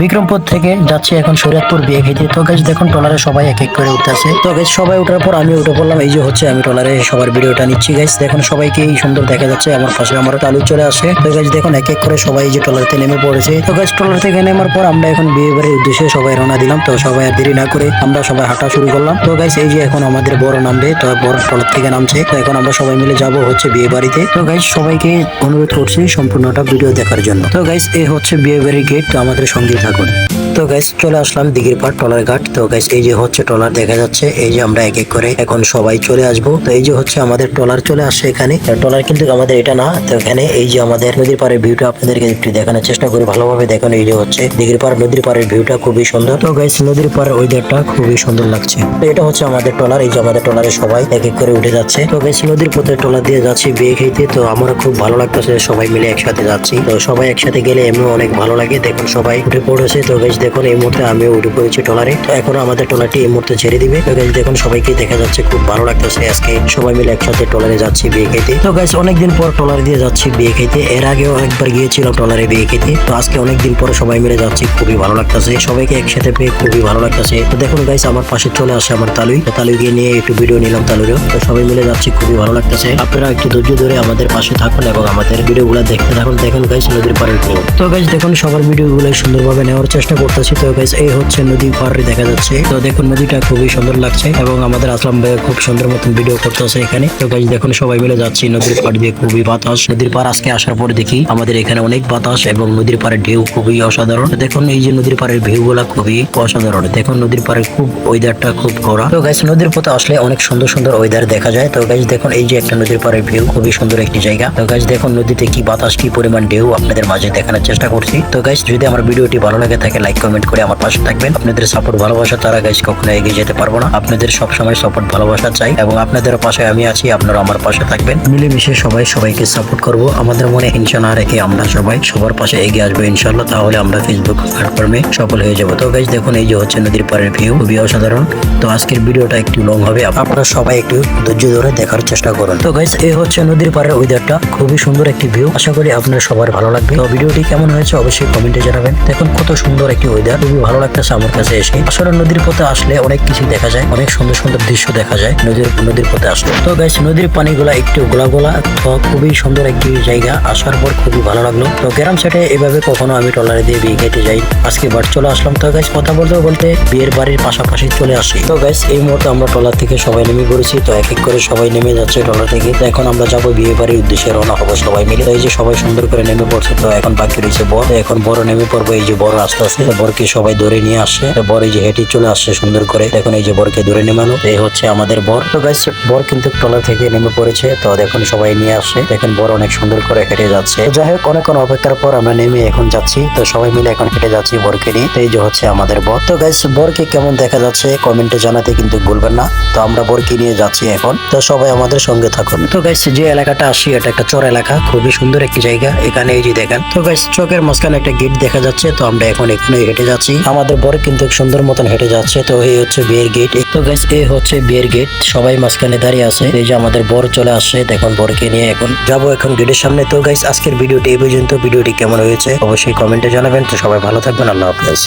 বিক্রমপুর থেকে যাচ্ছি এখন শরীয়তপুর বিয়ে খেতে। তো গাইস দেখুন ট্রলারে সবাই এক এক করে উঠতেছে। তো গাইস সবাই ওঠার পর আমি উঠে পড়লাম। এই যে হচ্ছে আমি ট্রলারে সবার ভিডিওটা নিচ্ছি। গাইস দেখুন সবাইকে সুন্দর দেখা যাচ্ছে। আমার পাশে আমার টালু চলে আসে। তো গাইস দেখুন এক এক করে সবাই এই যে ট্রলারতে নেমে পড়েছে। তো গাইস ট্রলার থেকে নেমার পর আমরা এখন বিয়ে বাড়ির উদ্দেশ্যে সবাই রওনা দিলাম। তো সবাই আর দেরি না করে আমরা সবাই হাঁটা শুরু করলাম। তো গাইস এই যে এখন আমাদের বড় নামবে। তো বড় ট্রলার থেকে নামছে। তো এখন আমরা সবাই মিলে যাব হচ্ছে বিয়ে বাড়িতে। তো গাইস সবাইকে অনুরোধ করছি সম্পূর্ণটা ভিডিও দেখার জন্য। তো গাইস এই হচ্ছে বিয়ে বাড়ির গেট। তো আমাদের সঙ্গে থাকুন। তো গাইস চলে আসলাম দিঘির পাড় ট্রলার ঘাট। তো গাইস এই যে হচ্ছে ট্রলার দেখা যাচ্ছে। এই যে আমরা এক এক করে এখন সবাই চলে আসবো। তো এই যে হচ্ছে আমাদের ট্রলার চলে আসছে এখানে। ট্রলার কিন্তু আমাদের এটা না। তো এখানে এই যে আমাদের নদীর পাড়ের ভিউটা আপনাদেরকে একটু দেখানোর চেষ্টা করি ভালোভাবে দেখুন। এই যে হচ্ছে দিঘির পাড় নদীর পাড়ের ভিউটা খুবই সুন্দর। তো গাইস নদীর পাড়ের ওয়েদারটা খুবই সুন্দর লাগছে। তো এটা হচ্ছে আমাদের ট্রলার। এই যে আমাদের ট্রলারে সবাই এক এক করে উঠে যাচ্ছে। তো গাইস নদীর পথে ট্রলার দিয়ে যাচ্ছি বিয়ে খেতে। তো আমরা খুব ভালো লাগতেছে সবাই মিলে একসাথে যাচ্ছি। তো সবাই একসাথে গেলে এমনি অনেক ভালো লাগে। দেখুন সবাই উঠে পড়েছে। তো গাইস দেখুন এই মুহূর্তে আমিও উঠে পড়েছি ট্রলারে। তো এখন আমাদের ট্রলারটি এই মুহূর্তে ছেড়ে দিবে। তো গাইস দেখুন সবাইকে দেখা যাচ্ছে খুব ভালো লাগতেছে। আজকে সবাই মিলে একসাথে ট্রলারে যাচ্ছি বিয়ে খেতে। তো গাইস অনেকদিন পর ট্রলার দিয়ে যাচ্ছি বিয়ে খেতে। এর আগেও একবার গিয়েছিলাম ট্রলারে বিয়ে খেতে। তো আজকে অনেকদিন পরে সবাই মিলে যাচ্ছি, খুবই ভালো লাগতেছে। সবাইকে একসাথে পেয়ে খুবই ভালো লাগতেছে। তো দেখুন গাইস আমার পাশে চলে আসে আমার তালুই। তো তালুইকে নিয়ে একটু ভিডিও নিলাম তালুরও। তো সবাই মিলে যাচ্ছি, খুবই ভালো লাগতেছে। আপনারা একটু ধৈর্য ধরে আমাদের পাশে থাকুন এবং আমাদের ভিডিও গুলো দেখতে থাকুন। দেখুন গাইস নদীর পাড়ের ভিউ। তো গাইস দেখুন সবার ভিডিও গুলো সুন্দরভাবে নেওয়ার চেষ্টা করতেছি। তো গাইস এই হচ্ছে নদী পাড়ে দেখা যাচ্ছে। তো দেখুন নদীটা খুবই সুন্দর লাগছে এবং আমাদের আসলাম ভাই খুব সুন্দর মতন ভিডিও করতেছে এখানে। তো গাইস দেখুন সবাই মিলে যাচ্ছি নদীর পাড় দিয়ে, খুবই বাতাস। নদীর পাড় আজকে আসার পর দেখি আমাদের এখানে অনেক বাতাস এবং নদীর পাড়ের ঢেউ খুবই অসাধারণ। দেখুন এই যে নদীর পাড়ের ভিউ গুলা খুবই অসাধারণ। দেখুন নদীর পাড়ে খুব ওয়েদারটা খুব গড়া। তো গাইস নদীর পথে আসলে অনেক সুন্দর সুন্দর ওয়েদার দেখা যায়। তো গাইস দেখুন এই যে একটা নদীর পাড়ের ভিউ, খুবই সুন্দর একটি জায়গা। তো গাইস দেখুন নদীতে কি বাতাস, কি পরিমাণ ঢেউ আপনাদের মাঝে দেখানোর চেষ্টা করছি। তো গাইস যদি আমার ভিডিওটি ভালো লাগে থাকে লাইক কমেন্ট করে আমার পাশে থাকবেন। আপনাদের সাপোর্ট ভালোবাসা তারা গাইস কখনো এগিয়ে যেতে পারবো না। আপনাদের সবসময় সাপোর্ট ভালোবাসা চাই এবং আপনাদের পাশে আমি আছি, আপনারা আমার পাশে থাকবেন। মিলেমিশে সবাই সবাইকে সাপোর্ট করব। আমাদের মনে হিংসা না রেখে আমরা সবাই সবার পাশে এগিয়ে আসবো ইনশাআল্লাহ। তাহলে আমরা ফেসবুক প্ল্যাটফর্মে সফল হয়ে যাবো। তো গাইস দেখুন এই যে হচ্ছে নদীর পাড়ের ভিউ, খুবই অসাধারণ। তো আজকের ভিডিওটা একটু লং হবে, আপনারা সবাই একটু ধৈর্য ধরে দেখার চেষ্টা করুন। তো গাইস এই হচ্ছে নদীর পাড়ের ওয়েদারটা, খুবই সুন্দর একটি ভিউ। আশা করি আপনার সবার ভালো লাগবে। তো ভিডিওটি কেমন হয়েছে অবশ্যই কমেন্টে জানাবেন। দেখুন কত সুন্দর একটি ওয়েদার, খুবই ভালো লাগতেছে আমার কাছে এসে। আসলে নদীর পথে আসলে অনেক কিছু দেখা যায়, অনেক সুন্দর সুন্দর দৃশ্য দেখা যায় নদীর পথে আসলে। তো গাইস নদীর পানিগুলা একটু গোলা গোলা, তো খুবই সুন্দর একটি জায়গা। আসার পর খুবই ভালো লাগলো। তো গ্রাম সাইডে এভাবে কখনো আমি ট্রলারে দিয়ে বিয়ে খেতে যাই, আজকে বার চলে আসলাম। তো গাইস কথা বলতে বলতে বিয়ের বাড়ির পাশাপাশি চলে আসি। তো গাইস এই মুহূর্তে আমরা ট্রলার থেকে সবাই নেমে পড়েছি। তো এক এক করে সবাই নেমে যাচ্ছে ট্রলার থেকে। তো এখন আমরা যাবো বিয়ে বাড়ির উদ্দেশ্যে রওনা হবো সবাই মিলে। তো এই যে সবাই সুন্দর করে নেমে পড়ছে। তো এখন বাকি রয়েছে বর। এখন বড় নেমে পড়বো। এই যে বড় আস্তে আস্তে বরকে সবাই ধরে নিয়ে আসছে। বর এই যে হেঁটে চলে আসছে সুন্দর করে। এখন এই যে বরকে ধরে নেমানো, এই হচ্ছে আমাদের বর। তো গাইস বর কিন্তু ট্রলার থেকে নেমে পড়েছে। তো দেখুন সবাই নিয়ে আসছে। দেখেন বর অনেক সুন্দর করে হেঁটে যাচ্ছে। যাই হোক অনেকক্ষণ অপেক্ষার পর আমরা নেমে এখন যাচ্ছি। তো সবাই মিলে এখন হেঁটে যাচ্ছি বরকে নিয়ে। তো এই যে হচ্ছে আমাদের বর। তো গাইস বরকে কেমন দেখা যাচ্ছে কমেন্টে জানাতে কিন্তু ভুলবেন না। তো আমরা বরকে নিয়ে যাচ্ছি এখন। তো সবাই আমাদের সঙ্গে থাকুন। তো গাইস যে এলাকাটা আসি এটা একটা চর এলাকা, খুবই সুন্দর একটি জায়গা। এখানে এই যে দেখেন। তো গাইস চকের মাঝখানে একটা গেট দেখা যাচ্ছে। তো আমরা এখন এখানে হেঁটে যাচ্ছি। আমাদের বর কিন্তু সুন্দর মতন হেঁটে যাচ্ছে। তো এই হচ্ছে বিয়ের গেট। তো গাইস এই হচ্ছে বিয়ের গেট, সবাই মাঝখানে দাঁড়িয়ে আছে। এই যে আমাদের বর চলে আসছে। দেখুন বরকে নিয়ে এখন যাবো এখন গেটের সামনে। তো গাইস আজকের ভিডিওটি এই পর্যন্ত। ভিডিওটি কেমন হয়েছে অবশ্যই কমেন্টে জানাবেন। তো সবাই ভালো থাকবেন, আল্লাহ হাফেজ।